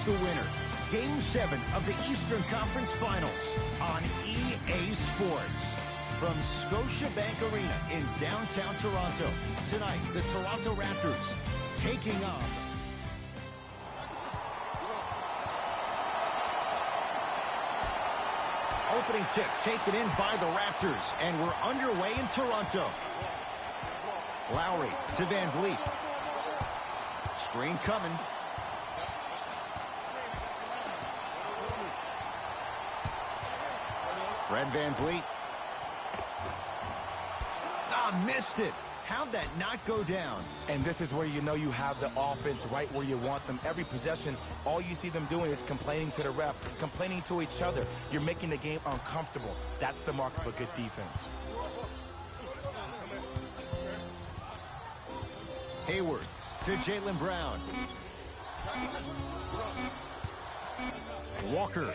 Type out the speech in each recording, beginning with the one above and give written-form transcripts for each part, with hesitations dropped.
announce the winner. Game 7 of the Eastern Conference Finals on EA Sports. From Scotiabank Arena in downtown Toronto, tonight the Toronto Raptors taking on opening tip taken in by the Raptors, and we're underway in Toronto. Lowry to Van Vliet. Screen coming. Fred Van Vliet. Missed it. How'd that not go down? And this is where you know you have the offense right where you want them. Every possession, all you see them doing is complaining to the ref, complaining to each other. You're making the game uncomfortable. That's the mark of a good defense. Hayward to Jaylen Brown. Walker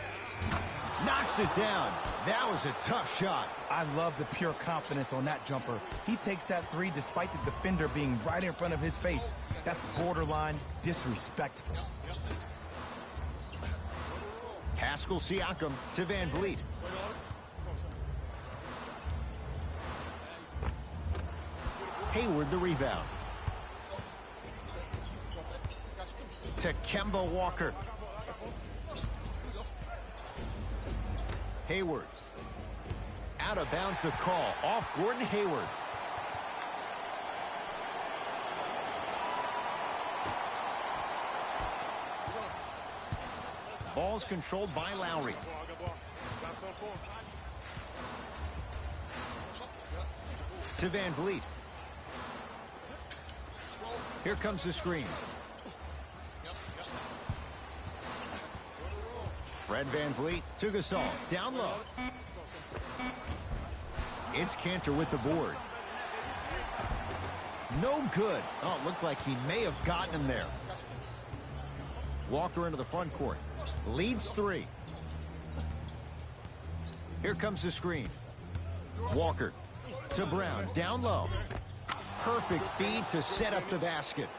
knocks it down. That was a tough shot. I love the pure confidence on that jumper. He takes that three despite the defender being right in front of his face. That's borderline disrespectful. Pascal Siakam to Van Vliet. Hayward the rebound. To Kemba Walker. Hayward. Out of bounds the call. Off Gordon Hayward. Ball's controlled by Lowry. To Van Vliet. Here comes the screen. Fred Van Vliet to Gasol. Down low. It's Cantor with the board. No good. Oh, it looked like he may have gotten him there. Walker into the front court. Leads 3. Here comes the screen. Walker to Brown. Down low. Perfect feed to set up the basket.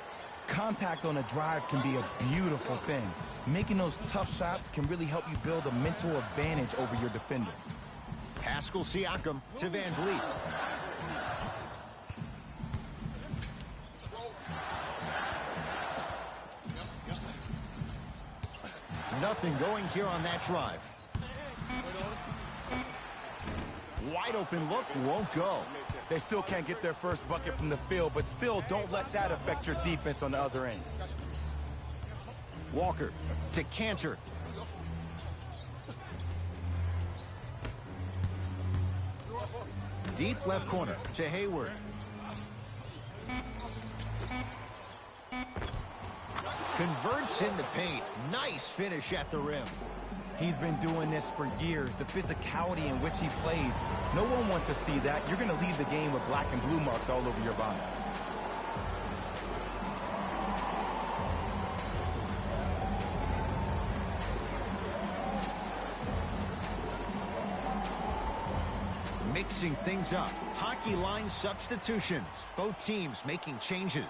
Contact on a drive can be a beautiful thing. Making those tough shots can really help you build a mental advantage over your defender. Pascal Siakam to Van Vliet. Nothing going here on that drive. Wide open look, won't go. They still can't get their first bucket from the field, but still don't let that affect your defense on the other end. Walker to Cantor. Deep left corner to Hayward. Converts in the paint. Nice finish at the rim. He's been doing this for years. The physicality in which he plays. No one wants to see that. You're going to leave the game with black and blue marks all over your body. Mixing things up. Hockey line substitutions. Both teams making changes.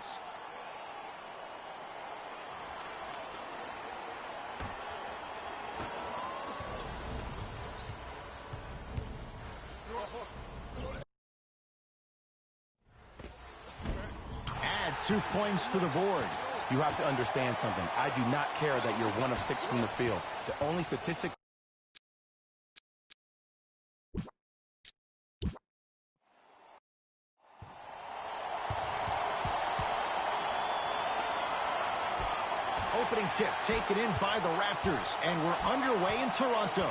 Add 2 points to the board. You have to understand something. I do not care that you're 1 of 6 from the field. The only statistic opening tip taken in by the Raptors, and we're underway in Toronto.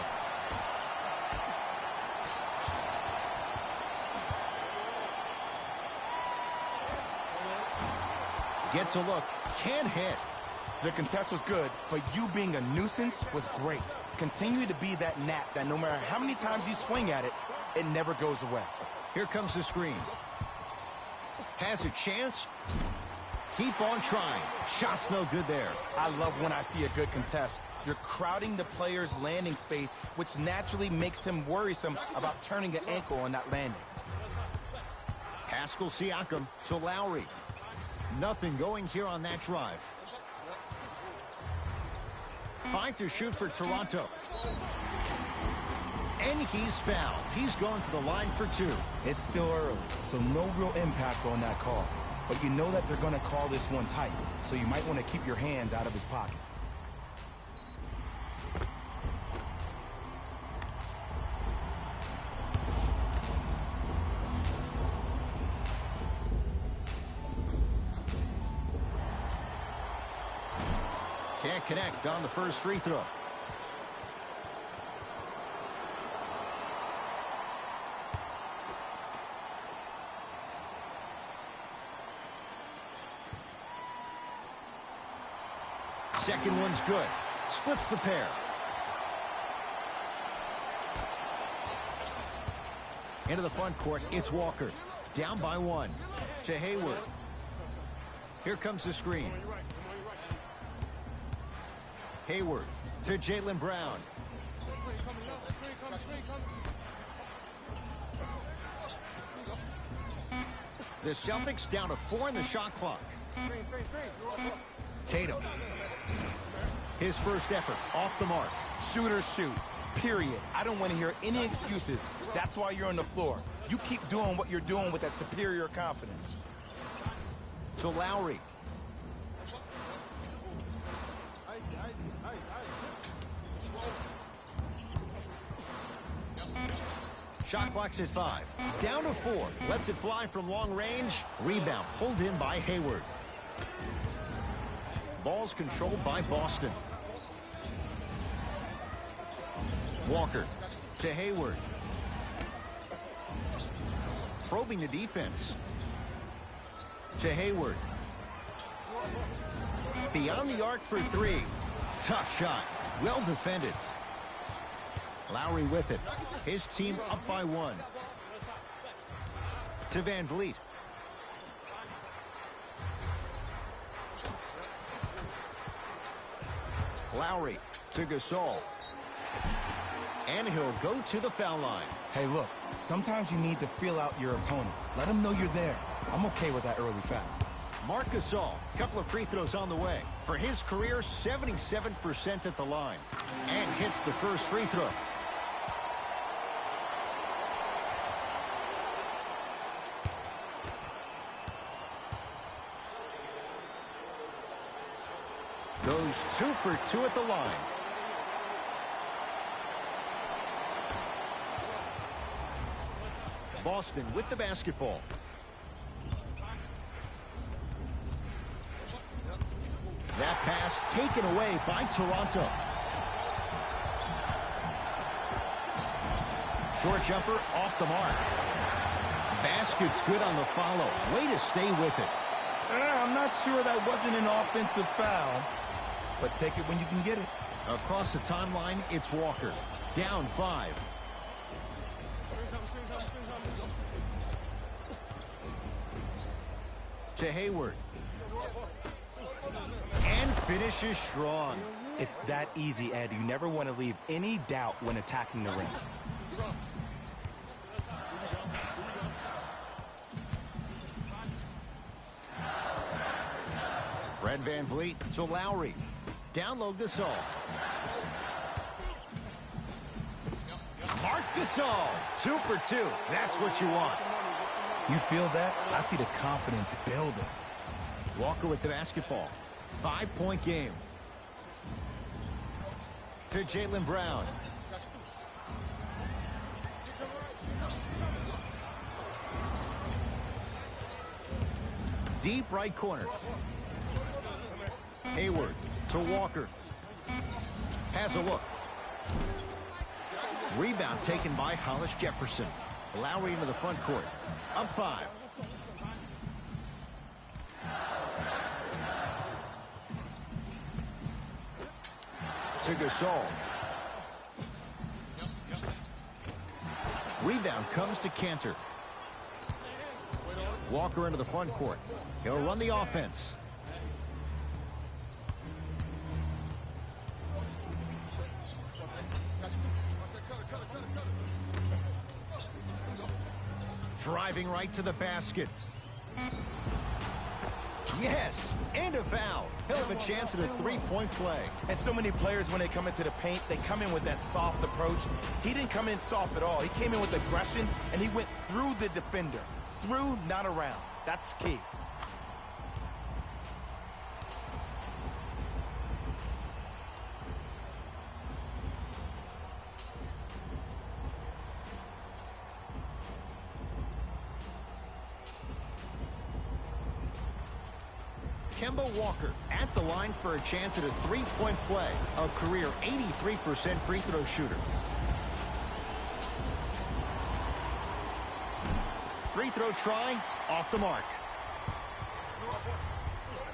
Gets a look, can't hit. The contest was good, but you being a nuisance was great. Continue to be that gnat that no matter how many times you swing at it, it never goes away. Here comes the screen. Has a chance. Keep on trying. Shot's no good there. I love when I see a good contest. You're crowding the player's landing space, which naturally makes him worrisome about turning an ankle on that landing. Pascal Siakam to Lowry. Nothing going here on that drive. 5 to shoot for Toronto. And he's fouled. He's going to the line for 2. It's still early, so no real impact on that call. But you know that they're going to call this one tight, so you might want to keep your hands out of his pocket. Can't connect on the first free throw. Second one's good. Splits the pair. Into the front court, it's Walker. Down by 1. To Hayward. Here comes the screen. Hayward to Jaylen Brown. The Celtics down to 4 in the shot clock. Tatum. His first effort off the mark. Shoot or shoot, period. I don't want to hear any excuses. That's why you're on the floor. You keep doing what you're doing with that superior confidence. To Lowry. Shot clock's at 5. Down to 4. Lets it fly from long range. Rebound pulled in by Hayward. Ball's controlled by Boston. Walker to Hayward. Probing the defense. To Hayward. Beyond the arc for 3. Tough shot. Well defended. Lowry with it. His team up by 1. To Van Vliet. Lowry to Gasol. And he'll go to the foul line. Hey, look, sometimes you need to feel out your opponent. Let them know you're there. I'm okay with that early foul. Marc Gasol, couple of free throws on the way. For his career, 77% at the line. And hits the first free throw. Goes 2 for 2 at the line. Boston with the basketball. That pass taken away by Toronto. Short jumper off the mark. Basket's good on the follow. Way to stay with it. I'm not sure that wasn't an offensive foul, but take it when you can get it. Across the timeline, it's Walker. Down 5. To Hayward. And finishes strong. It's that easy, Ed. You never want to leave any doubt when attacking the rim. Fred Van Vliet to Lowry. Down low Gasol. Marc Gasol. 2 for 2. That's what you want. You feel that? I see the confidence building. Walker with the basketball. 5-point game. To Jaylen Brown. Deep right corner. Hayward to Walker. Has a look. Rebound taken by Hollis Jefferson. Lowry into the front court. Up 5. To Gasol. Rebound comes to Cantor. Walker into the front court. He'll run the offense. Driving right to the basket. Yes, and a foul. He'll have a chance at a three-point play. And so many players, when they come into the paint, they come in with that soft approach. He didn't come in soft at all. He came in with aggression, and he went through the defender. Through, not around. That's key. Kemba Walker at the line for a chance at a three-point play. A career 83% free throw shooter. Free throw try, off the mark.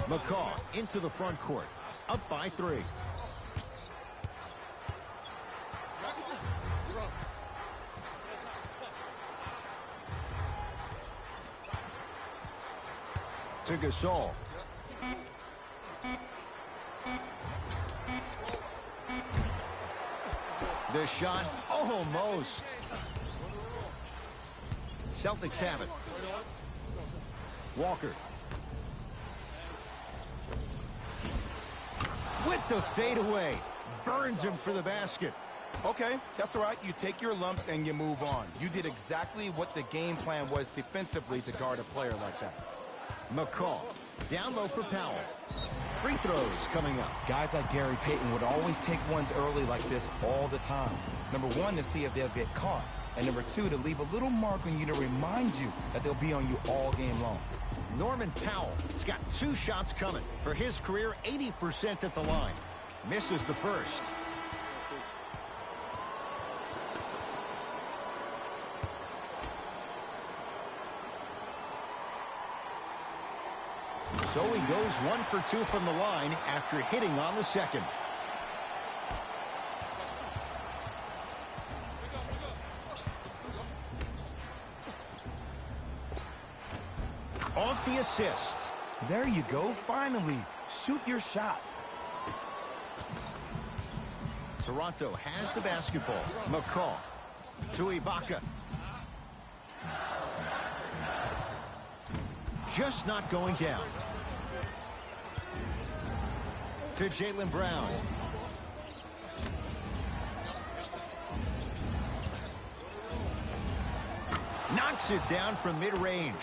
McCaw into the front court, up by 3. To Gasol. The shot, almost. Celtics have it. Walker. With the fadeaway. Burns him for the basket. Okay, that's all right. You take your lumps and you move on. You did exactly what the game plan was defensively to guard a player like that. McCaw. Down low for Powell. Free throws coming up. Guys like Gary Payton would always take ones early like this all the time. Number 1, to see if they'll get caught. And number 2, to leave a little mark on you to remind you that they'll be on you all game long. Norman Powell has got 2 shots coming. For his career, 80% at the line. Misses the first. So he goes 1 for 2 from the line after hitting on the second. Off the assist. There you go, finally. Shoot your shot. Toronto has the basketball. McCaw to Ibaka. Just not going down. To Jaylen Brown. Knocks it down from mid-range.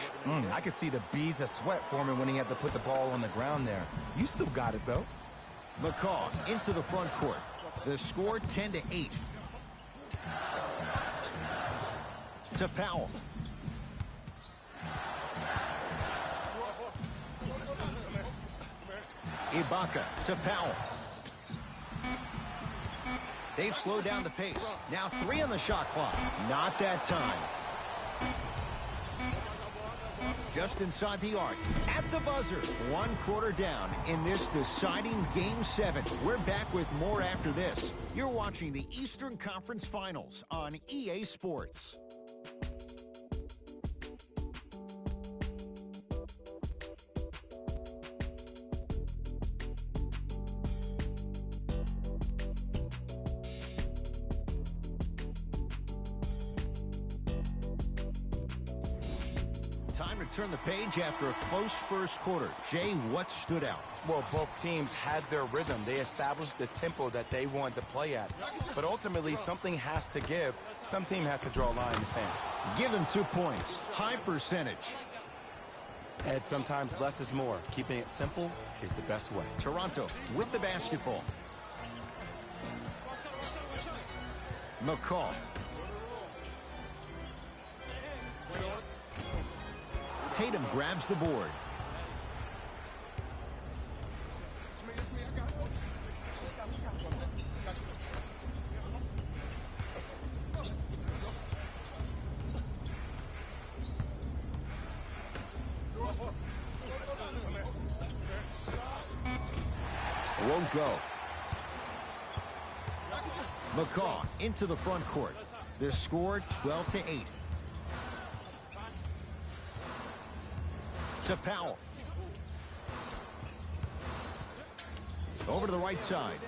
I could see the beads of sweat forming when he had to put the ball on the ground there. You still got it, though. McCaw into the front court. The score 10-8. To Powell. Ibaka to Powell. They've slowed down the pace. Now 3 on the shot clock. Not that time. Just inside the arc. At the buzzer. 1 quarter down in this deciding Game 7. We're back with more after this. You're watching the Eastern Conference Finals on EA Sports. Time to turn the page after a close first quarter. Jay, what stood out? Well, both teams had their rhythm. They established the tempo that they wanted to play at. But ultimately, something has to give. Some team has to draw a line in the sand. Give him 2 points. High percentage. And sometimes less is more. Keeping it simple is the best way. Toronto with the basketball. McCaw. Tatum grabs the board. Won't go. McCaw into the front court. The score 12-8. To Powell. Over to the right side.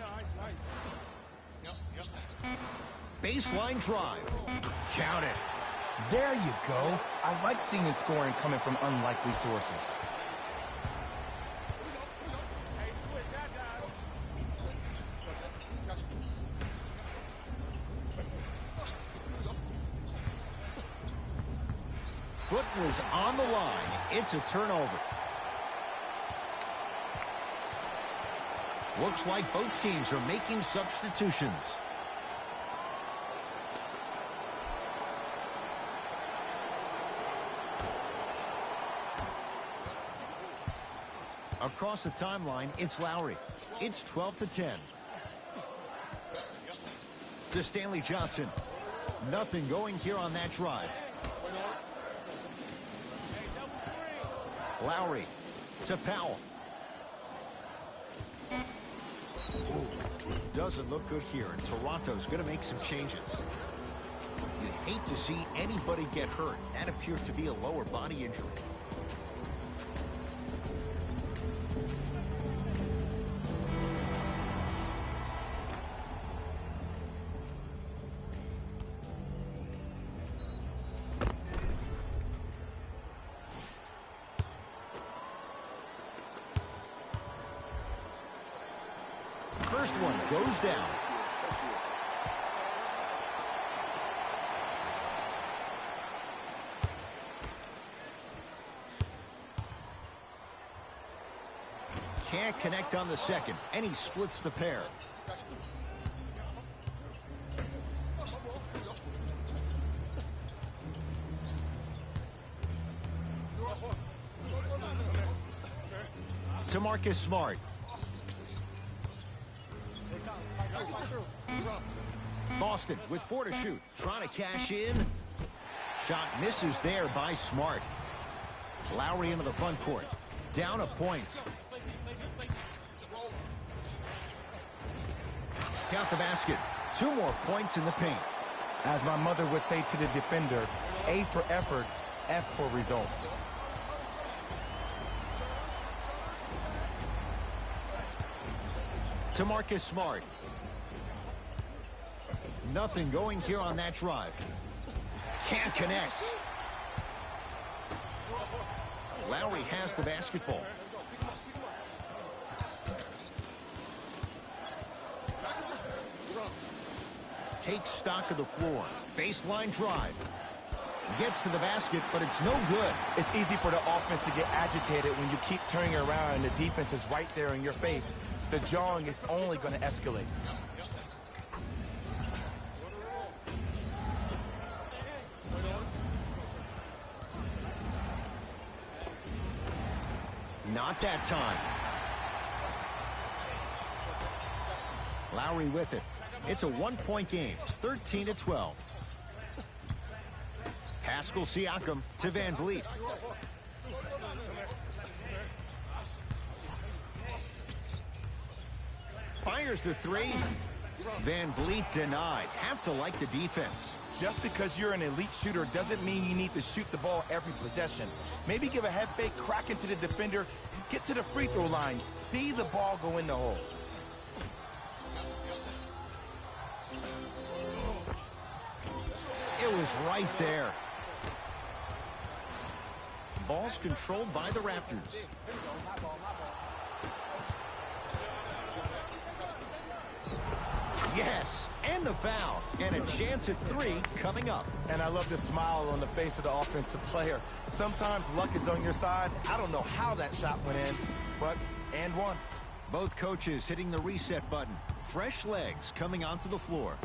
Baseline drive. Count it. There you go. I like seeing the scoring coming from unlikely sources. foot was on the line. It's a turnover. Looks like both teams are making substitutions. Across the timeline, it's Lowry. It's 12-10. To Stanley Johnson. Nothing going here on that drive. Lowry to Powell. Doesn't look good here, and Toronto's going to make some changes. You hate to see anybody get hurt. That appears to be a lower body injury. First one goes down. Can't connect on the second, and he splits the pair. To Marcus Smart. Boston with 4 to shoot. Trying to cash in. Shot misses there by Smart. Lowry into the front court. Down a point. Count the basket. 2 more points in the paint. As my mother would say to the defender, A for effort, F for results. To Marcus Smart. Nothing going here on that drive. Can't connect. Lowry has the basketball. Takes stock of the floor. Baseline drive. Gets to the basket, but it's no good. It's easy for the offense to get agitated when you keep turning around and the defense is right there in your face. The jawing is only going to escalate. Not that time. Lowry with it. It's a 1-point game, 13-12. Pascal Siakam to Van Vliet. Fires the 3. Van Vliet denied. Have to like the defense. Just because you're an elite shooter doesn't mean you need to shoot the ball every possession. Maybe give a head fake, crack into the defender, get to the free throw line, see the ball go in the hole. It was right there. Ball's controlled by the Raptors. Yes, and the foul, and a chance at 3 coming up. And I love the smile on the face of the offensive player. Sometimes luck is on your side. I don't know how that shot went in, but and one. Both coaches hitting the reset button. Fresh legs coming onto the floor.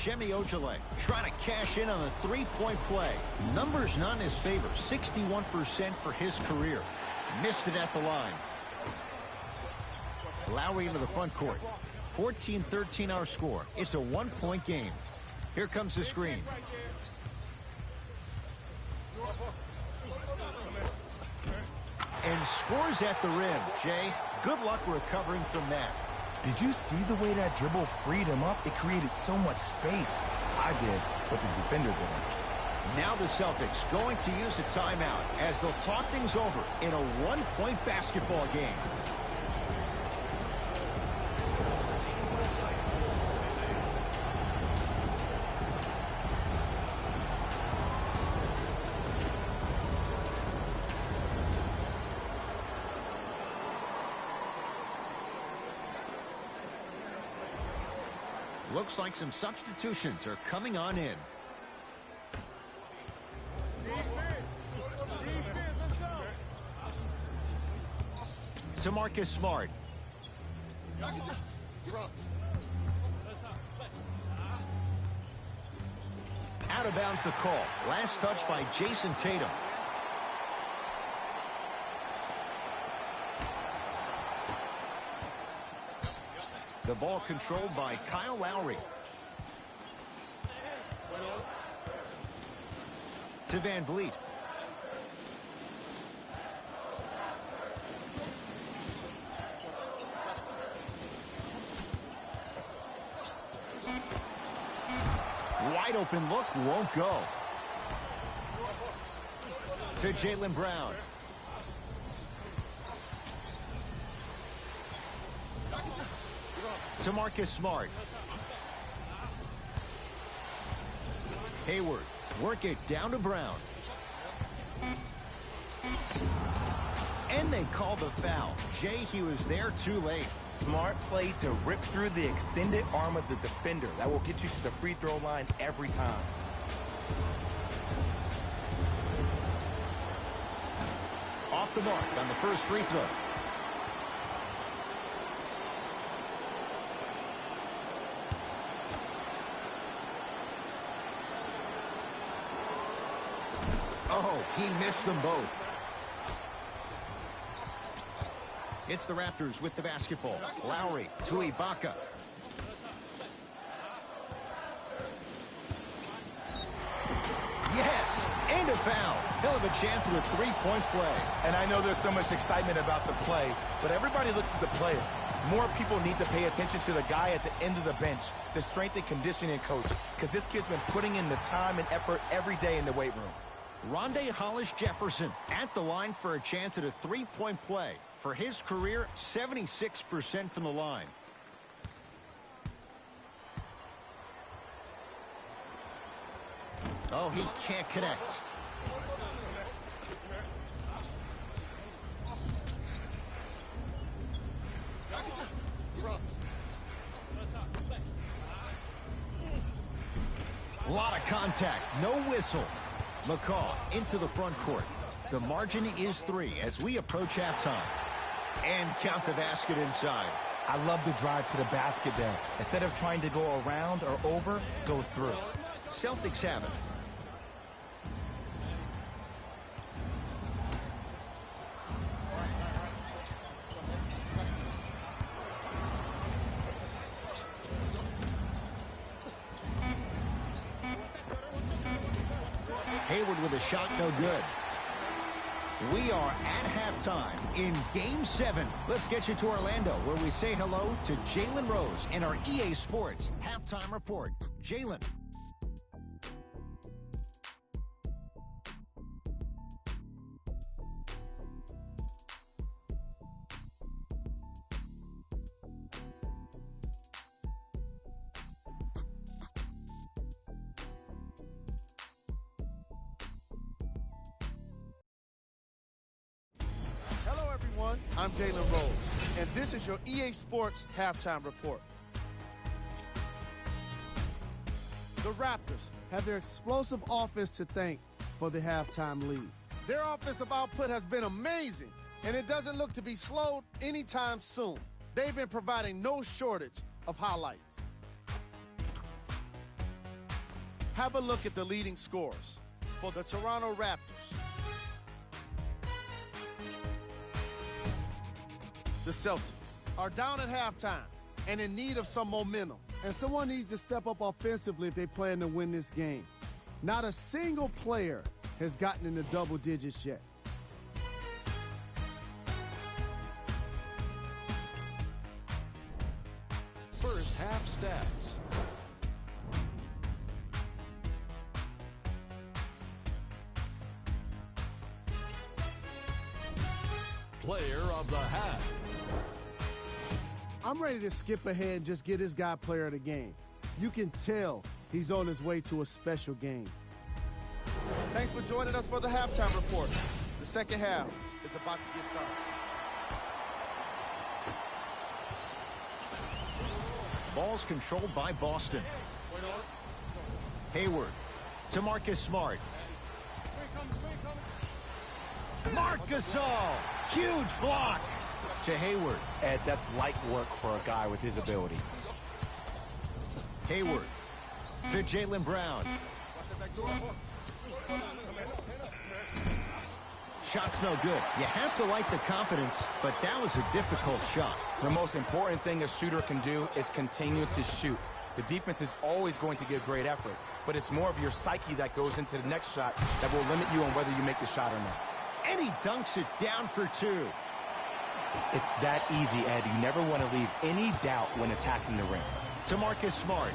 Semi Ojeleye trying to cash in on a 3-point play. Numbers not in his favor. 61% for his career. Missed it at the line. Lowry into the front court. 14-13 our score. It's a 1-point game. Here comes the screen. And scores at the rim. Jay, good luck recovering from that. Did you see the way that dribble freed him up? It created so much space. I did, but the defender didn't. Now the Celtics going to use a timeout as they'll talk things over in a 1-point basketball game. Looks like some substitutions are coming on in. To Marcus Smart. Out of bounds the call. Last touch by Jason Tatum. The ball controlled by Kyle Lowry. To Van Vliet. Wide open look, won't go. To Jaylen Brown. To Marcus Smart. Hayward, work it down to Brown. And they call the foul. Jay, he was there too late. Smart play to rip through the extended arm of the defender. That will get you to the free throw line every time. Off the mark on the first free throw. Oh, he missed them both. It's the Raptors with the basketball. Lowry to Ibaka. Yes, and a foul. He'll have a chance at a three-point play. And I know there's so much excitement about the play, but everybody looks at the player. More people need to pay attention to the guy at the end of the bench, the strength and conditioning coach, because this kid's been putting in the time and effort every day in the weight room. Rondé Hollis-Jefferson at the line for a chance at a three-point play. For his career, 76% from the line. Oh, he can't connect. A lot of contact, no whistle. McCaw into the front court. The margin is 3 as we approach halftime. And count the basket inside. I love the drive to the basket there. Instead of trying to go around or over, go through. Celtics have it. Hayward with a shot, no good. We are at halftime in Game 7. Let's get you to Orlando, where we say hello to Jalen Rose in our EA Sports Halftime Report. Jalen. I'm Jalen Rose, and this is your EA Sports Halftime Report. The Raptors have their explosive offense to thank for the halftime lead. Their offensive output has been amazing, and it doesn't look to be slowed anytime soon. They've been providing no shortage of highlights. Have a look at the leading scorers for the Toronto Raptors. The Celtics are down at halftime and in need of some momentum. And someone needs to step up offensively if they plan to win this game. Not a single player has gotten into double digits yet. First half stats. Player of the half. I'm ready to skip ahead and just get this guy player of the game. You can tell he's on his way to a special game. Thanks for joining us for the halftime report. The second half is about to get started. Ball's controlled by Boston. Hayward to Marcus Smart. Marc Gasol, huge block to Hayward. Ed, that's light work for a guy with his ability. Hayward to Jaylen Brown. Shot's no good. You have to like the confidence, but that was a difficult shot. The most important thing a shooter can do is continue to shoot. The defense is always going to give great effort, but it's more of your psyche that goes into the next shot that will limit you on whether you make the shot or not. And he dunks it down for two. It's that easy, Ed. You never want to leave any doubt when attacking the rim. To Marcus Smart.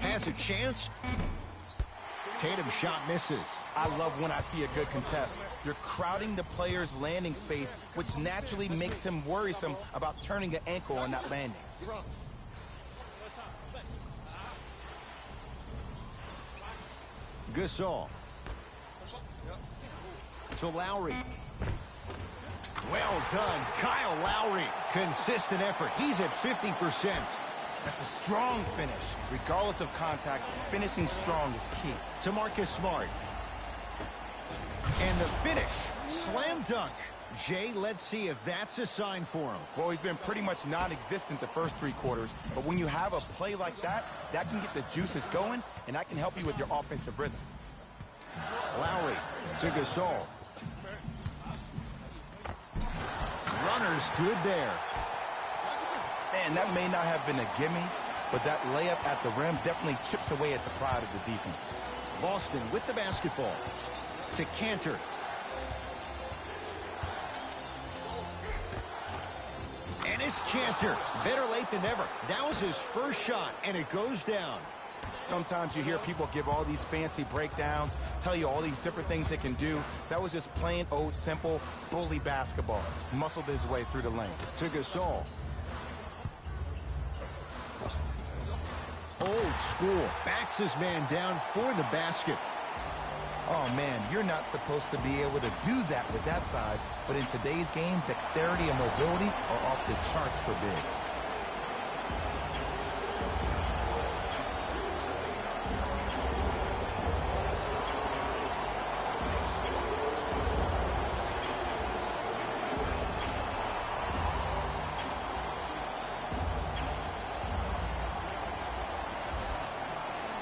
Has a chance. Tatum's shot misses. I love when I see a good contest. You're crowding the player's landing space, which naturally makes him worrisome about turning the ankle on that landing. Gasol. To Lowry. Well done, Kyle Lowry. Consistent effort. He's at 50%. That's a strong finish. Regardless of contact, finishing strong is key. To Marcus Smart. And the finish. Slam dunk. Jay, let's see if that's a sign for him. Well, he's been pretty much non-existent the first 3 quarters, but when you have a play like that, that can get the juices going, and that can help you with your offensive rhythm. Lowry to Gasol. Runner's good there. Man, that may not have been a gimme, but that layup at the rim definitely chips away at the pride of the defense. Boston with the basketball. To Cantor. And it's Cantor. Better late than never. That was his first shot, and it goes down. Sometimes you hear people give all these fancy breakdowns, tell you all these different things they can do. That was just plain old, simple, bully basketball. Muscled his way through the lane. To Gasol. Old school. Backs his man down for the basket. Oh, man, you're not supposed to be able to do that with that size, but in today's game, dexterity and mobility are off the charts for bigs.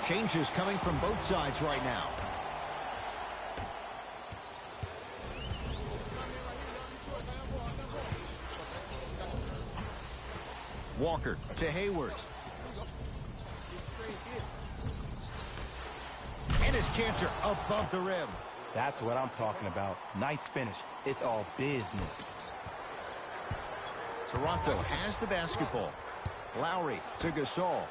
Changes coming from both sides right now. Walker to Hayward. And his Cantor above the rim. That's what I'm talking about. Nice finish. It's all business. Toronto has the basketball. Lowry to Gasol.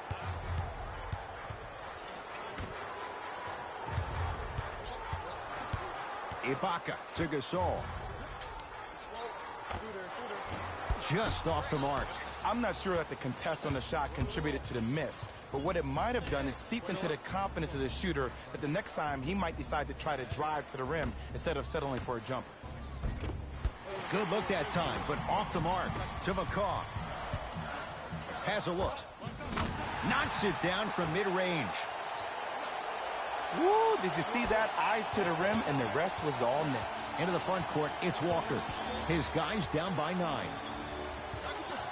Ibaka to Gasol. Just off the mark. I'm not sure that the contest on the shot contributed to the miss, but what it might have done is seep into the confidence of the shooter that the next time he might decide to try to drive to the rim instead of settling for a jumper. Good look that time, but off the mark. To McCaw. Has a look. Knocks it down from mid-range. Woo, did you see that? Eyes to the rim, and the rest was all net. Into the front court, it's Walker. His guys down by 9.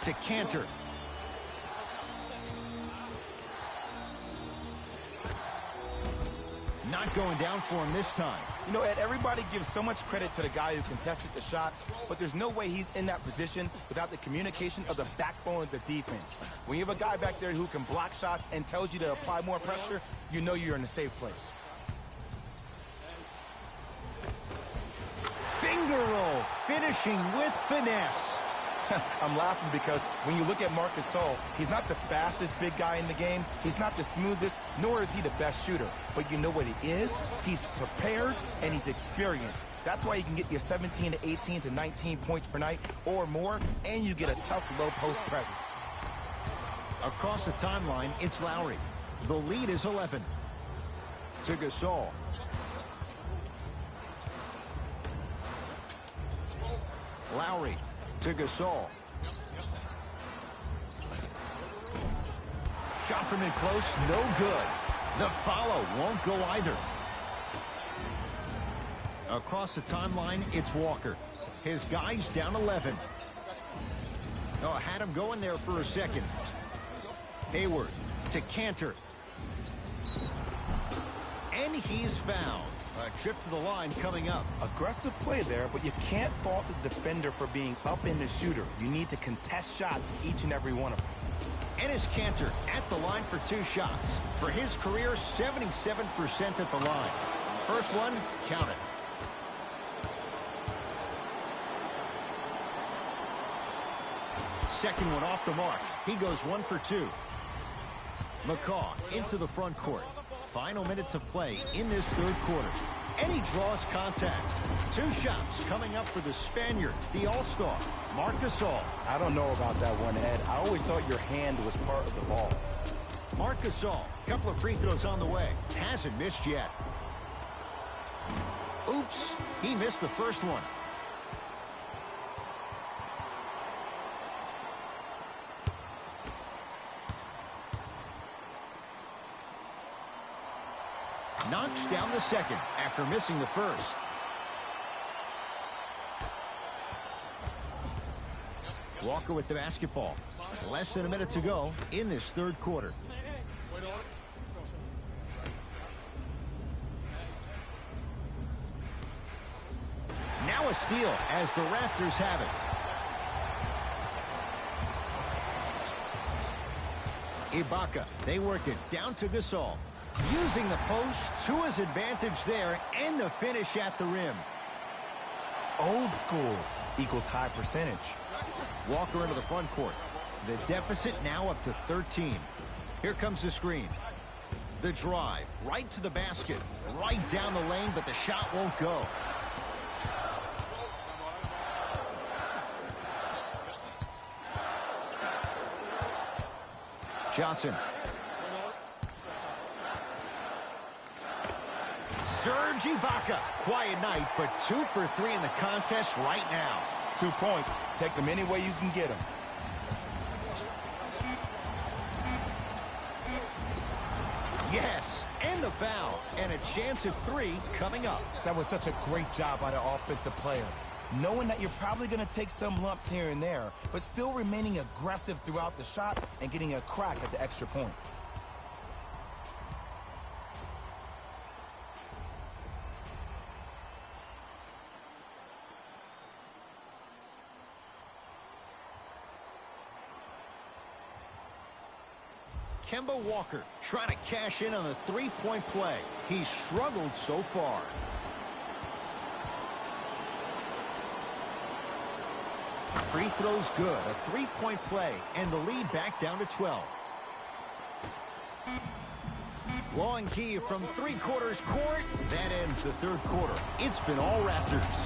To Cantor. Not going down for him this time. You know, Ed, everybody gives so much credit to the guy who contested the shot, but there's no way he's in that position without the communication of the backbone of the defense. When you have a guy back there who can block shots and tells you to apply more pressure, you know you're in a safe place. Finger roll, finishing with finesse. I'm laughing because when you look at Marc Gasol, he's not the fastest big guy in the game. He's not the smoothest, nor is he the best shooter. But you know what he is? He's prepared and he's experienced. That's why he can get you 17 to 18 to 19 points per night or more, and you get a tough low post presence. Across the timeline, it's Lowry. The lead is 11. To Gasol. Lowry to Gasol. Shot from in close, no good. The follow won't go either. Across the timeline, it's Walker. His guy's down 11. Oh, had him going there for a second. Hayward to Cantor. And he's fouled. A trip to the line coming up. Aggressive play there, but you can't fault the defender for being up in the shooter. You need to contest shots, each and every one of them. And is Cantor at the line for 2 shots. For his career, 77% at the line. First one, count it. Second one off the mark. He goes 1 for 2. McCaw into the front court. Final minute to play in this third quarter. And he draws contact. 2 shots coming up for the Spaniard, the All-Star, Marc Gasol. I don't know about that one, Ed. I always thought your hand was part of the ball. Marc Gasol, couple of free throws on the way. Hasn't missed yet. Oops, he missed the first one. Knocks down the second after missing the first. Walker with the basketball. Less than a minute to go in this third quarter. Now a steal as the Raptors have it. Ibaka, they work it down to Gasol. Using the post to his advantage there, and the finish at the rim. Old school equals high percentage. Walker into the front court. The deficit now up to 13. Here comes the screen. The drive, right to the basket, right down the lane, but the shot won't go. Johnson. Serge Ibaka. Quiet night, but 2 for 3 in the contest right now. 2 points. Take them any way you can get them. Yes, and the foul. And a chance at 3 coming up. That was such a great job by the offensive player. Knowing that you're probably going to take some lumps here and there, but still remaining aggressive throughout the shot and getting a crack at the extra point. Kemba Walker trying to cash in on the 3-point play. He's struggled so far. Free throws good. A 3-point play, and the lead back down to 12. Long key from 3/4 court. That ends the third quarter. It's been all Raptors.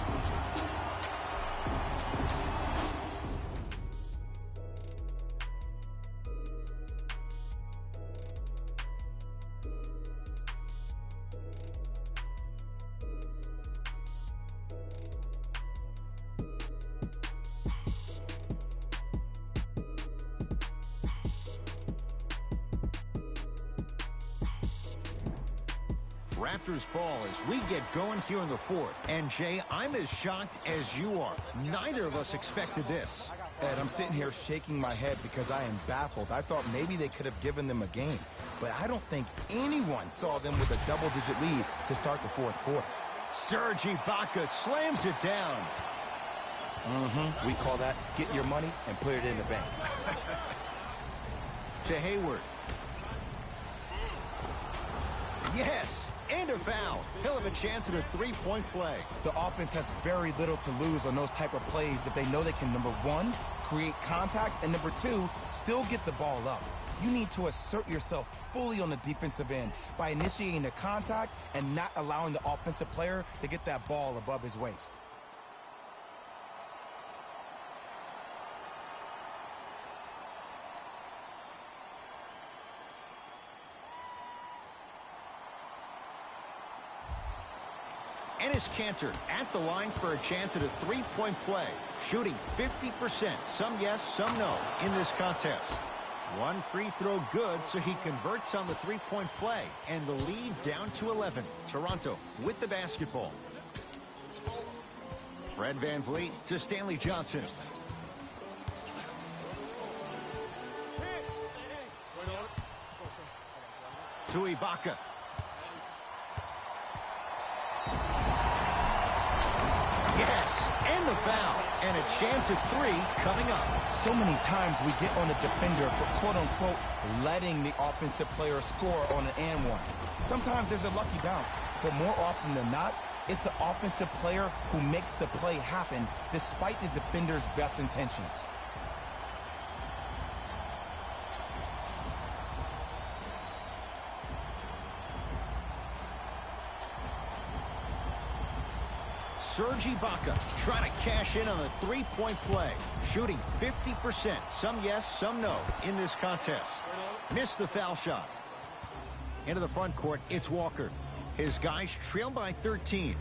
Raptors ball as we get going here in the fourth. And, Jay, I'm as shocked as you are. Neither of us expected this. Ed, I'm sitting here shaking my head because I am baffled. I thought maybe they could have given them a game. But I don't think anyone saw them with a double-digit lead to start the fourth quarter. Serge Ibaka slams it down. We call that get your money and put it in the bank. To Hayward. Yes, and a foul. He'll have a chance at a 3-point play. The offense has very little to lose on those type of plays if they know they can, number 1, create contact, and number 2, still get the ball up. You need to assert yourself fully on the defensive end by initiating the contact and not allowing the offensive player to get that ball above his waist. Enes Kanter at the line for a chance at a three-point play. Shooting 50%. Some yes, some no in this contest. One free throw good, so he converts on the three-point play. And the lead down to 11. Toronto with the basketball. Fred VanVleet to Stanley Johnson. To Ibaka. Yes, and the foul. And a chance at three coming up. So many times we get on the defender for quote-unquote letting the offensive player score on an and one. Sometimes there's a lucky bounce, but more often than not, it's the offensive player who makes the play happen despite the defender's best intentions. Serge Ibaka trying to cash in on the three-point play. Shooting 50%. Some yes, some no in this contest. Missed the foul shot. Into the front court, it's Walker. His guys trail by 13.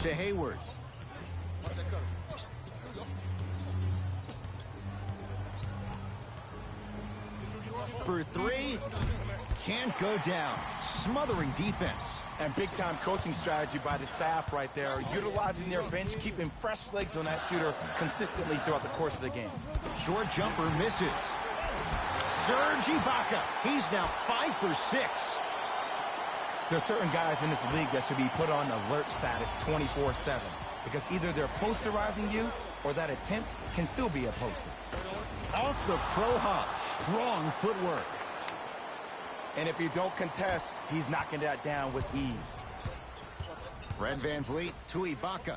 To Hayward. For three. Can't go down. Smothering defense. And big-time coaching strategy by the staff right there, utilizing their bench, keeping fresh legs on that shooter consistently throughout the course of the game. Short jumper misses. Serge Ibaka. He's now 5 for 6. There are certain guys in this league that should be put on alert status 24/7 because either they're posterizing you or that attempt can still be a poster. Off the pro hop. Strong footwork. And if you don't contest, he's knocking that down with ease. Fred VanVleet to Ibaka.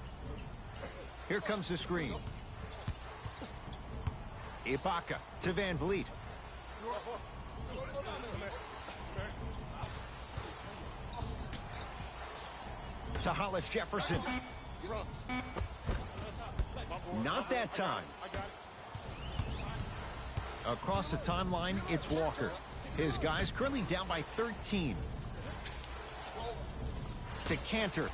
Here comes the screen. Ibaka to VanVleet. To Hollis Jefferson. Not that time. Across the timeline, it's Walker. His guys currently down by 13. To Kanter.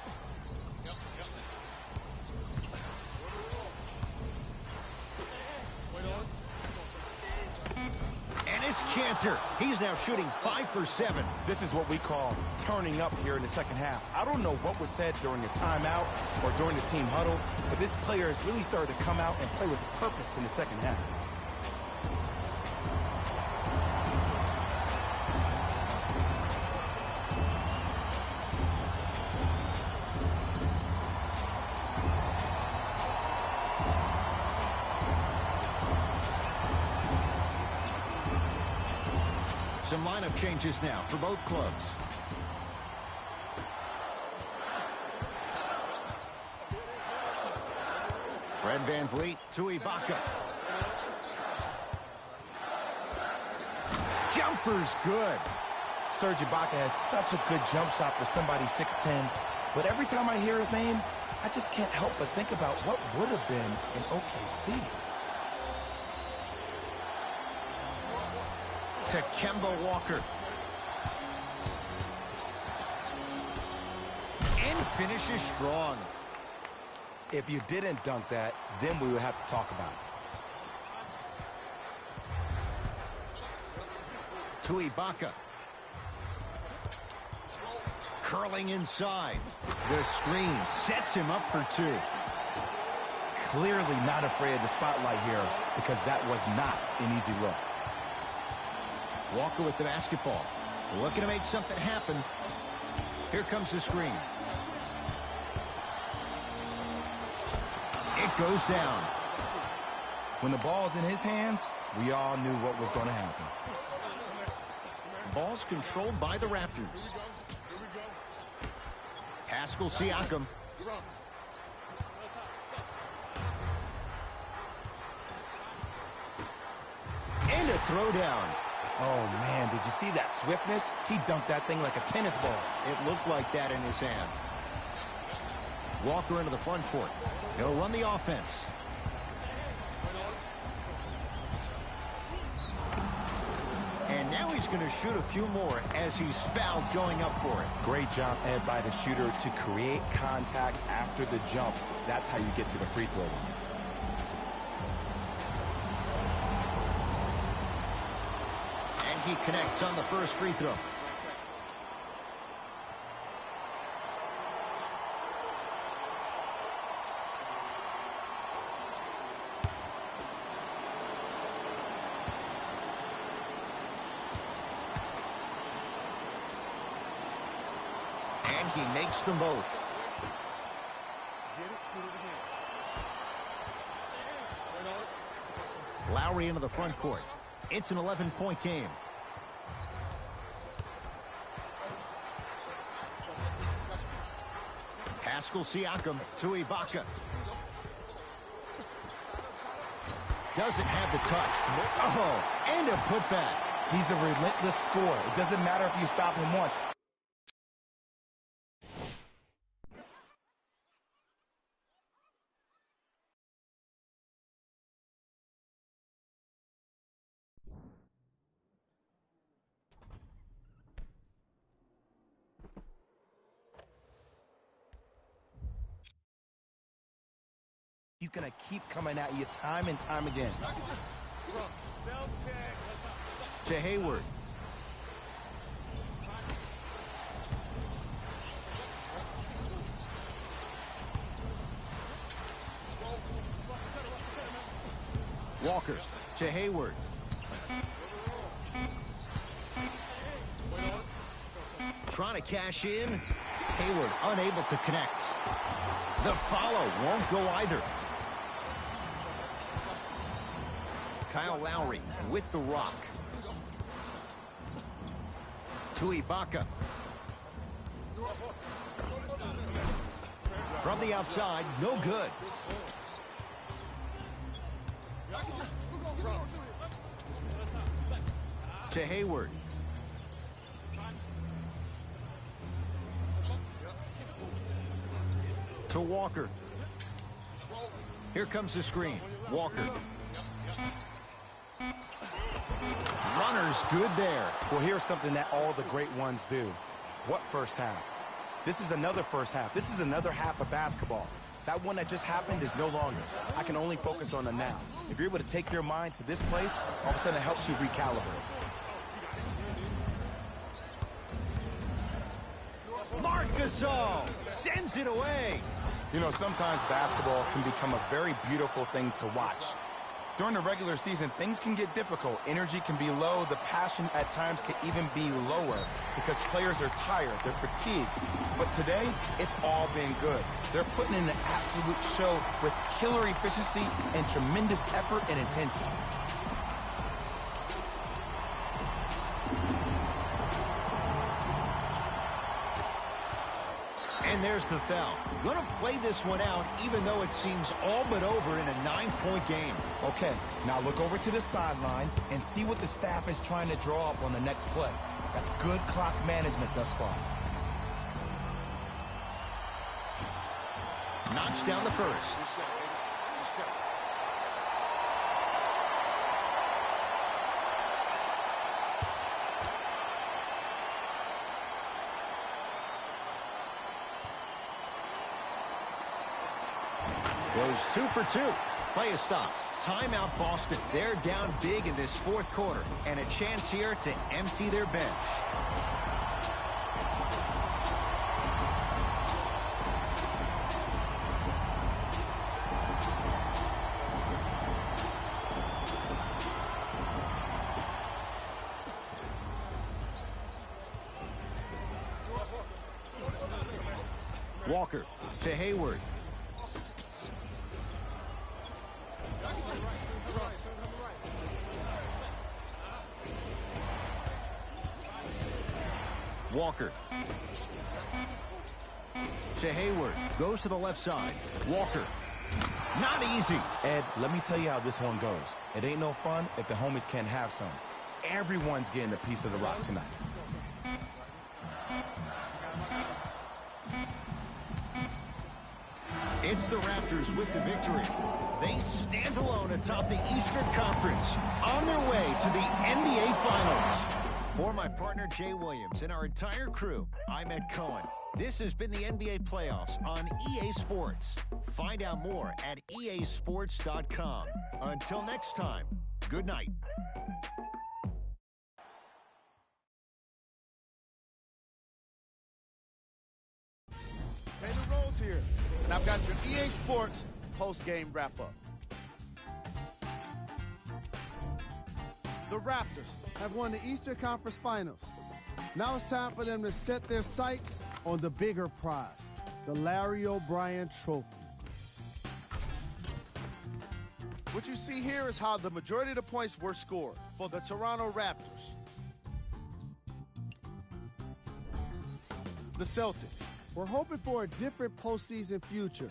And it's Kanter. He's now shooting 5 for 7. This is what we call turning up here in the second half. I don't know what was said during the timeout or during the team huddle, but this player has really started to come out and play with purpose in the second half. Some lineup changes now for both clubs. Fred VanVleet to Ibaka. Jumper's good. Serge Ibaka has such a good jump shot for somebody 6'10", but every time I hear his name, I just can't help but think about what would have been in OKC. To Kemba Walker. And finishes strong. If you didn't dunk that, then we would have to talk about it. To Ibaka. Curling inside. The screen sets him up for two. Clearly not afraid of the spotlight here because that was not an easy look. Walker with the basketball. Looking to make something happen. Here comes the screen. It goes down. When the ball's in his hands, we all knew what was going to happen. Ball's controlled by the Raptors. Pascal Siakam. And a throwdown. Oh, man, did you see that swiftness? He dunked that thing like a tennis ball. It looked like that in his hand. Walker into the front court. He'll run the offense. And And now he's going to shoot a few more as he's fouled going up for it. Great job, Ed, by the shooter to create contact after the jump. That's how you get to the free throw line. And he connects on the first free throw. And he makes them both. Lowry into the front court. It's an 11-point game. Pascal Siakam to Ibaka. Doesn't have the touch. Oh, and a putback. He's a relentless scorer. It doesn't matter if you stop him once. He's going to keep coming at you time and time again. To Hayward. Walker to Hayward. Trying to cash in. Hayward unable to connect. The follow won't go either. Kyle Lowry with the rock. To Ibaka. From the outside, no good. To Hayward. To Walker. Here comes the screen. Walker. Runner's good there. Well, here's something that all the great ones do. What first half? This is another first half. This is another half of basketball. That one that just happened is no longer. I can only focus on the now. If you're able to take your mind to this place, all of a sudden it helps you recalibrate. Marc Gasol sends it away. You know, sometimes basketball can become a very beautiful thing to watch. During the regular season, things can get difficult. Energy can be low. The passion at times can even be lower because players are tired. They're fatigued. But today, it's all been good. They're putting in an absolute show with killer efficiency and tremendous effort and intensity. And there's the foul. Gonna play this one out even though it seems all but over in a 9-point game. Okay, now look over to the sideline and see what the staff is trying to draw up on the next play. That's good clock management thus far. Knocks down the first. Goes 2 for 2. Play is stopped. Timeout Boston. They're down big in this fourth quarter. And a chance here to empty their bench. Walker to Hayward. Walker. To Hayward. Goes to the left side. Walker. Not easy. Ed, let me tell you how this one goes. It ain't no fun if the homies can't have some. Everyone's getting a piece of the rock tonight. It's the Raptors with the victory. They stand alone atop the Eastern Conference on their way to the NBA Finals. For my partner Jay Williams and our entire crew, I'm Ed Cohen. This has been the NBA Playoffs on EA Sports. Find out more at easports.com. Until next time, good night. Taylor Rose here, and I've got your EA Sports post-game wrap-up. The Raptors have won the Eastern Conference Finals. Now it's time for them to set their sights on the bigger prize, the Larry O'Brien Trophy. What you see here is how the majority of the points were scored for the Toronto Raptors. The Celtics. We're hoping for a different postseason future,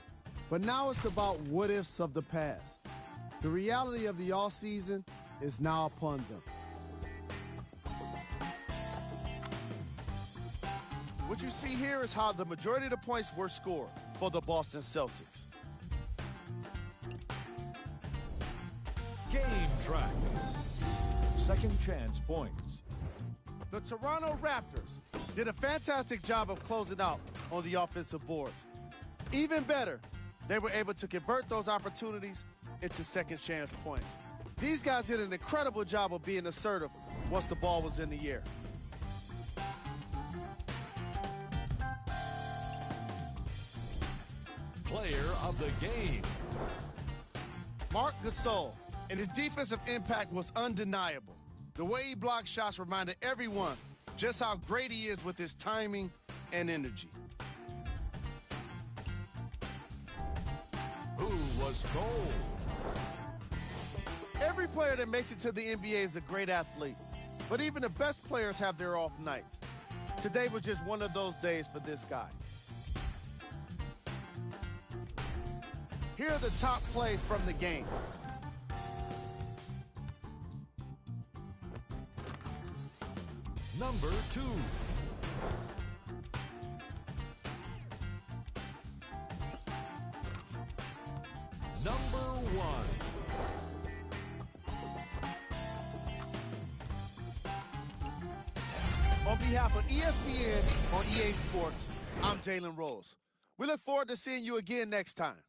but now it's about what-ifs of the past. The reality of the offseason is now upon them. What you see here is how the majority of the points were scored for the Boston Celtics. Game track. Second chance points. The Toronto Raptors did a fantastic job of closing out on the offensive boards. Even better, they were able to convert those opportunities into second chance points. These guys did an incredible job of being assertive once the ball was in the air. Player of the game. Marc Gasol, and his defensive impact was undeniable. The way he blocked shots reminded everyone just how great he is with his timing and energy. Who was cold? Every player that makes it to the NBA is a great athlete, but even the best players have their off nights. Today was just one of those days for this guy. Here are the top plays from the game. Number 2. Number 1. On behalf of ESPN on EA Sports, I'm Jalen Rose. We look forward to seeing you again next time.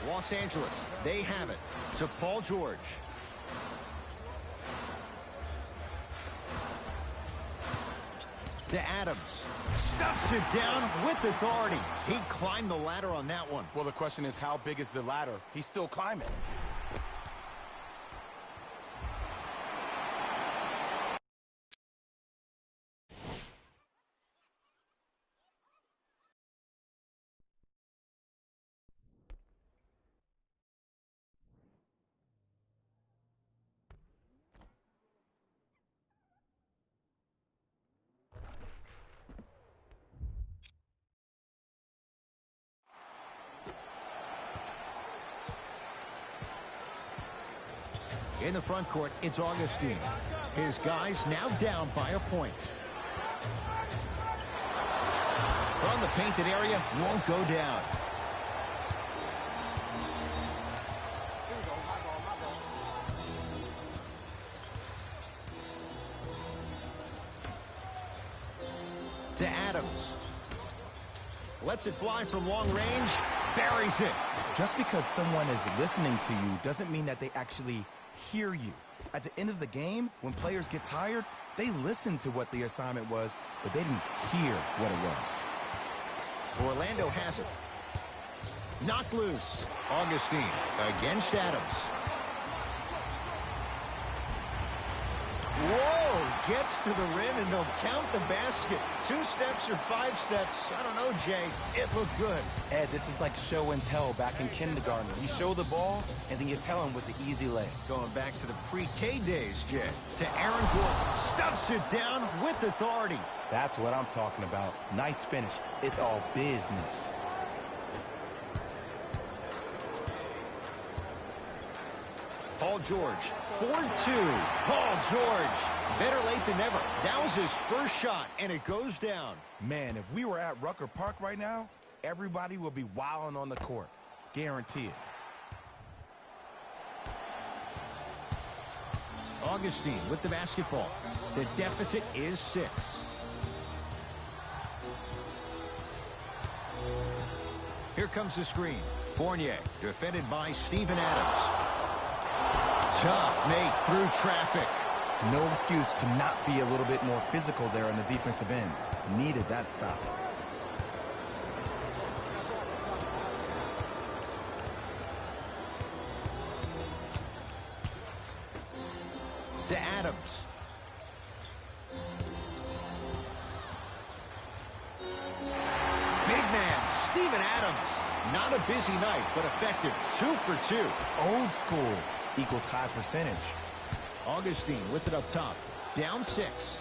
Los Angeles, they have it to Paul George. To Adams. Stuffs it down with authority. He climbed the ladder on that one. Well, the question is, how big is the ladder? He's still climbing. In the front court, it's Augustine. His guys now down by a point. From the painted area, won't go down. To Adams. Lets it fly from long range. Buries it. Just because someone is listening to you doesn't mean that they actually hear you. At the end of the game, when players get tired, they listen to what the assignment was, but they didn't hear what it was. Orlando has it. Knocked loose. Augustine against Adams. Whoa! Gets to the rim and they'll count the basket. 2 steps or 5 steps. I don't know, Jay. It looked good. Ed, this is like show and tell back in kindergarten. You show the ball, and then you tell him with the easy lay. Going back to the pre-K days, Jay. To Aaron Gordon. Stuffs it down with authority. That's what I'm talking about. Nice finish. It's all business. Paul George, 4-2. Paul George, better late than never. That was his first shot, and it goes down. Man, if we were at Rucker Park right now, everybody would be wilding on the court. Guarantee it. Augustine with the basketball. The deficit is 6. Here comes the screen. Fournier, defended by Steven Adams. Tough make through traffic. No excuse to not be a little bit more physical there on the defensive end. Needed that stop. To Adams. Big man, Steven Adams. Not a busy night, but effective. 2 for 2. Old school equals high percentage. Augustine with it up top. Down 6.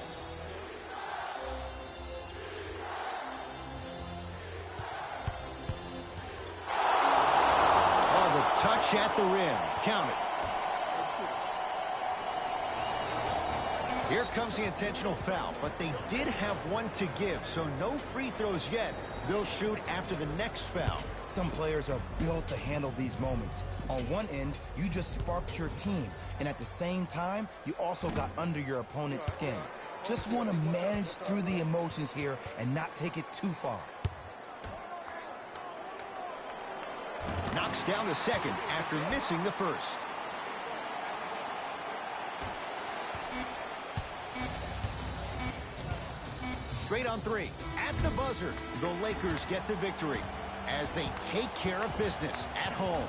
Oh, the touch at the rim. Count it. Here comes the intentional foul, but they did have one to give, so no free throws yet. They'll shoot after the next foul. Some players are built to handle these moments. On one end, you just sparked your team, and at the same time, you also got under your opponent's skin. Just want to manage through the emotions here and not take it too far. Knocks down the second after missing the first. Straight on 3. At the buzzer, the Lakers get the victory as they take care of business at home.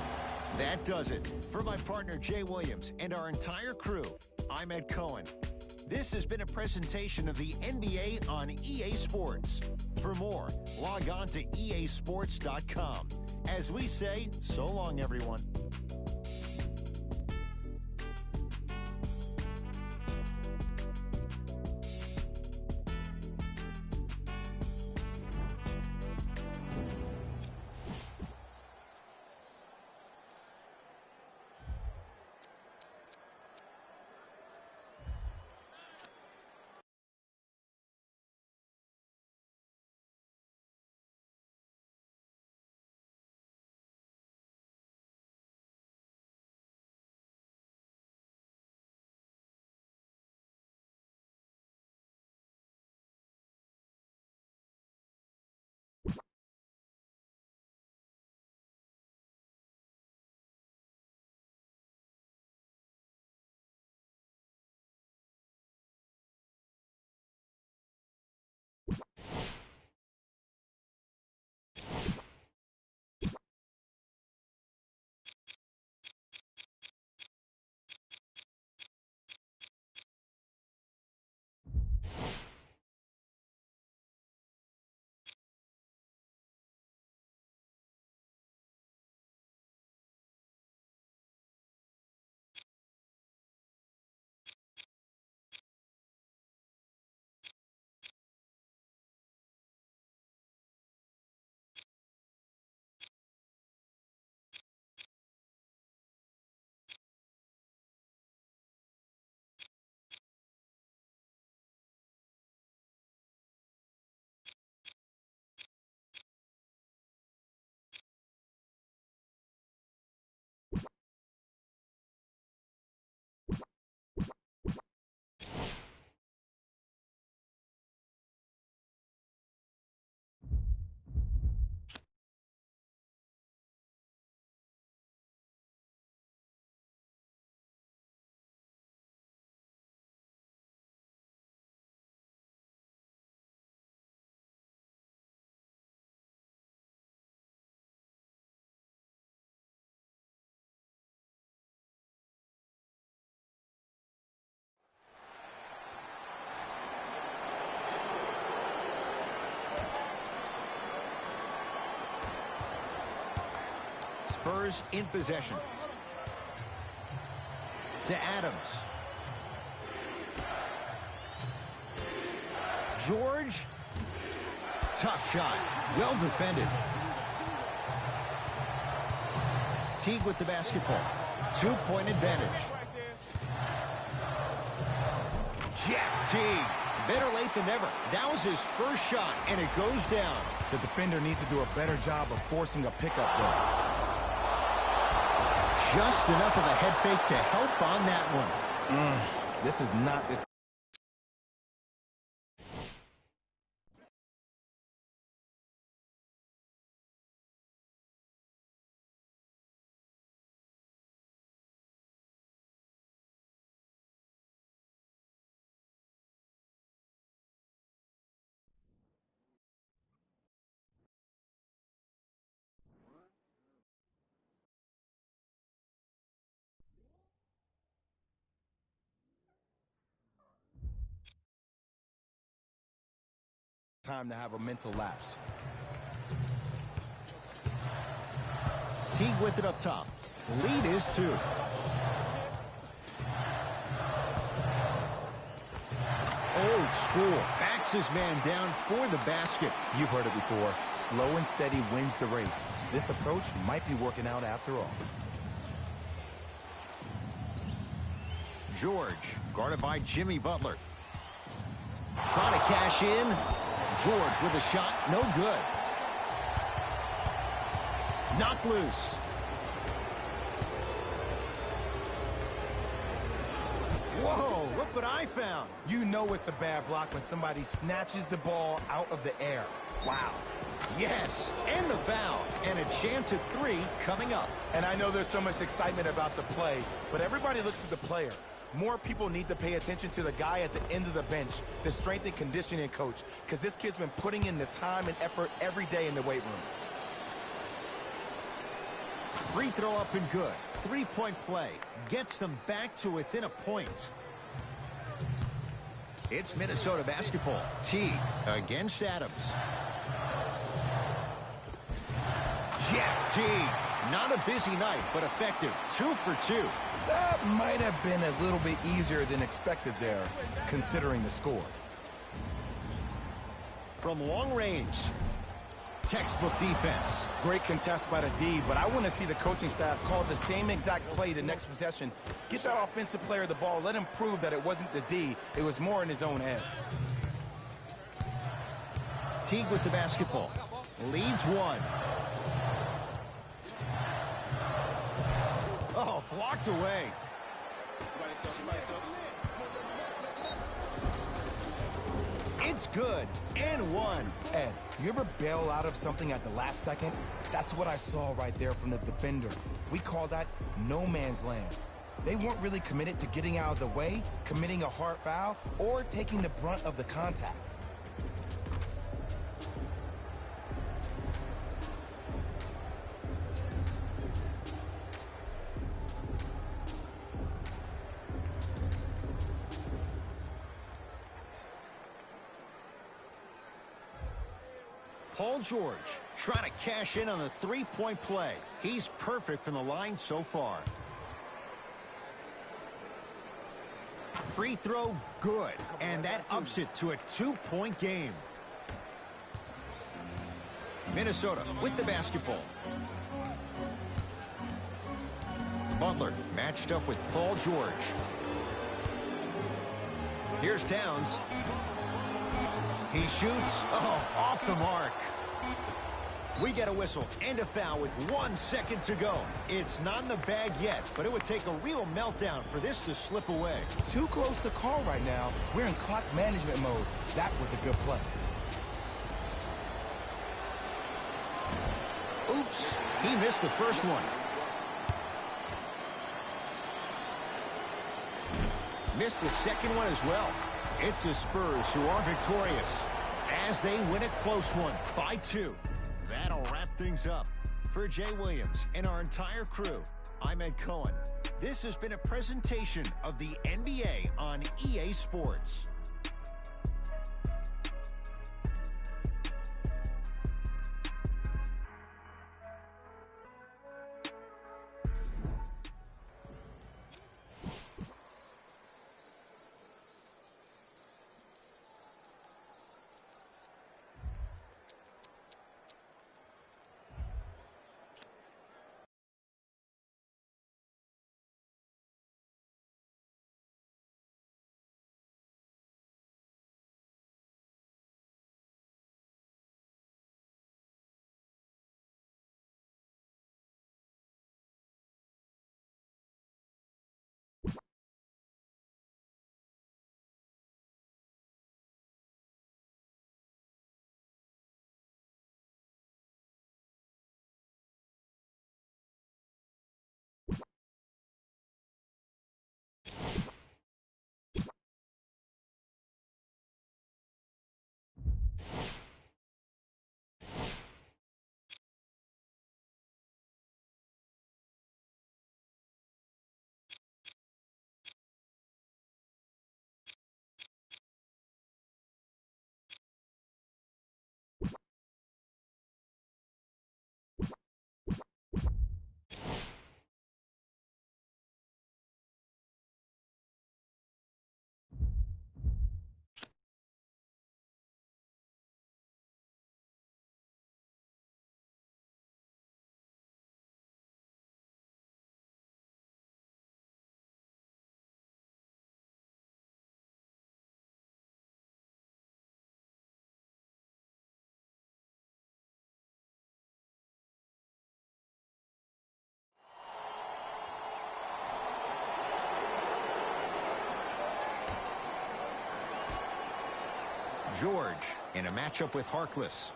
That does it. For my partner, Jay Williams, and our entire crew, I'm Ed Cohen. This has been a presentation of the NBA on EA Sports. For more, log on to easports.com. As we say, so long, everyone. Spurs in possession. To Adams. George. Tough shot. Well defended. Teague with the basketball. 2-point advantage. Jeff Teague. Better late than never. That was his first shot, and it goes down. The defender needs to do a better job of forcing a pickup there. Just enough of a head fake to help on that one. This is not the time to have a mental lapse. Teague with it up top. Lead is 2. Old school. Backs his man down for the basket. You've heard it before. Slow and steady wins the race. This approach might be working out after all. George, guarded by Jimmy Butler. Trying to cash in. George with a shot, no good. Knocked loose. Whoa, look what I found. You know it's a bad block when somebody snatches the ball out of the air. Wow. Yes, and the foul. And a chance at 3 coming up. And I know there's so much excitement about the play, but everybody looks at the player. More people need to pay attention to the guy at the end of the bench, the strength and conditioning coach, because this kid's been putting in the time and effort every day in the weight room. Free throw up and good. 3-point play. Gets them back to within a point. It's Minnesota basketball. Teague against Adams. Jeff Teague. Not a busy night, but effective. 2 for 2. That might have been a little bit easier than expected there, considering the score. From long range. Textbook defense. Great contest by the D, but I want to see the coaching staff call the same exact play the next possession. Get that offensive player the ball. Let him prove that it wasn't the D. It was more in his own head. Teague with the basketball. Leads 1. Oh, blocked away. It's good. And 1. Ed, you ever bail out of something at the last second? That's what I saw right there from the defender. We call that no man's land. They weren't really committed to getting out of the way, committing a hard foul, or taking the brunt of the contact. Paul George trying to cash in on the 3-point play. He's perfect from the line so far. Free throw, good. And that ups it to a 2-point game. Minnesota with the basketball. Butler matched up with Paul George. Here's Towns. He shoots. Oh, off the mark. We get a whistle and a foul with 1 second to go. It's not in the bag yet, but it would take a real meltdown for this to slip away. Too close to call right now. We're in clock management mode. That was a good play. Oops, he missed the first one. Missed the second one as well. It's the Spurs who are victorious as they win a close one by 2. That'll wrap things up. For Jay Williams and our entire crew, I'm Ed Cohen. This has been a presentation of the NBA on EA Sports. George in a matchup with Harkless.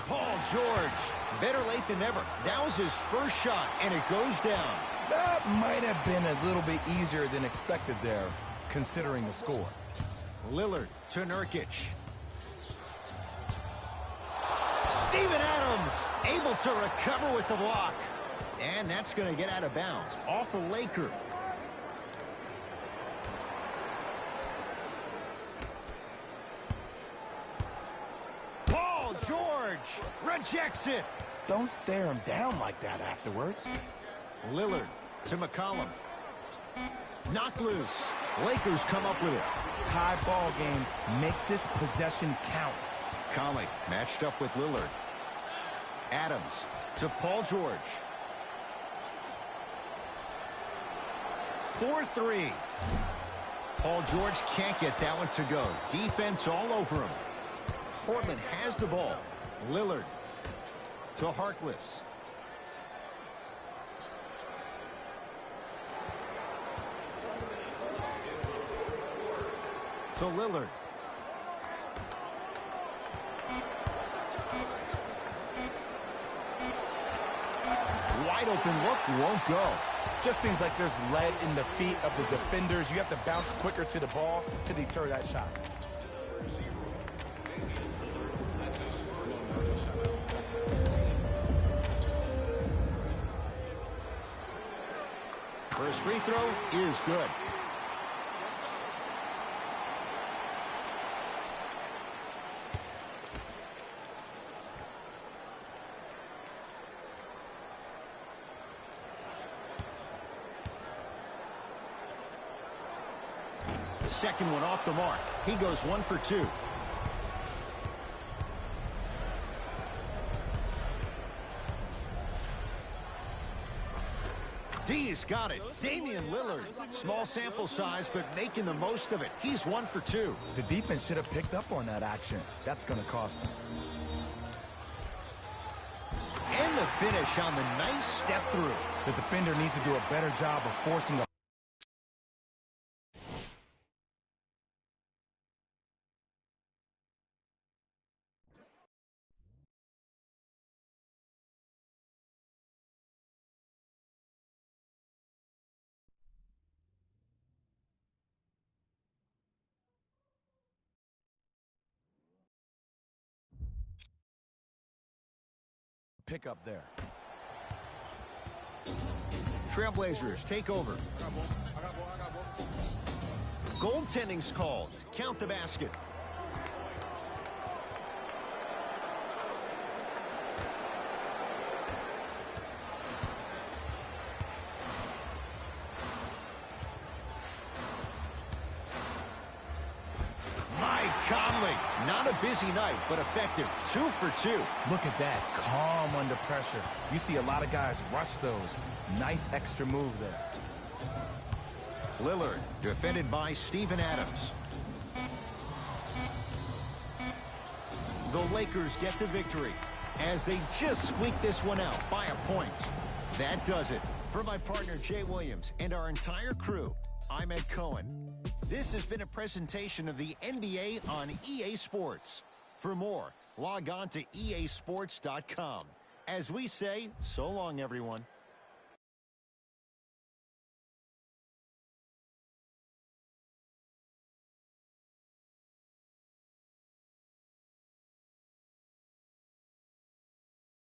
Paul George, better late than never. Now's his first shot, and it goes down. That might have been a little bit easier than expected there, considering the score. Lillard to Nurkic. Steven Adams able to recover with the block. And that's going to get out of bounds off a Laker. Paul George rejects it. Don't stare him down like that afterwards. Lillard to McCollum. Knocked loose. Lakers come up with it. Tie ball game. Make this possession count. Conley matched up with Lillard. Adams to Paul George. 4-3. Paul George can't get that one to go. Defense all over him. Portland has the ball. Lillard to Harkless. To Lillard. Wide open look, won't go. Just seems like there's lead in the feet of the defenders. You have to bounce quicker to the ball to deter that shot. First free throw is good. Second one off the mark. He goes 1 for 2. D's got it. Damian Lillard. Small sample size, but making the most of it. He's 1 for 2. The defense should have picked up on that action. That's going to cost them. And the finish on the nice step through. The defender needs to do a better job of forcing a pick up there. Trailblazers take over. Goaltending's called. Count the basket. Conley, not a busy night, but effective. 2 for 2. Look at that, calm under pressure. You see a lot of guys rush those. Nice extra move there. Lillard, defended by Steven Adams. The Lakers get the victory as they just squeak this one out by a point. That does it. For my partner, Jay Williams, and our entire crew, I'm Ed Cohen. This has been a presentation of the NBA on EA Sports. For more, log on to easports.com. As we say, so long, everyone.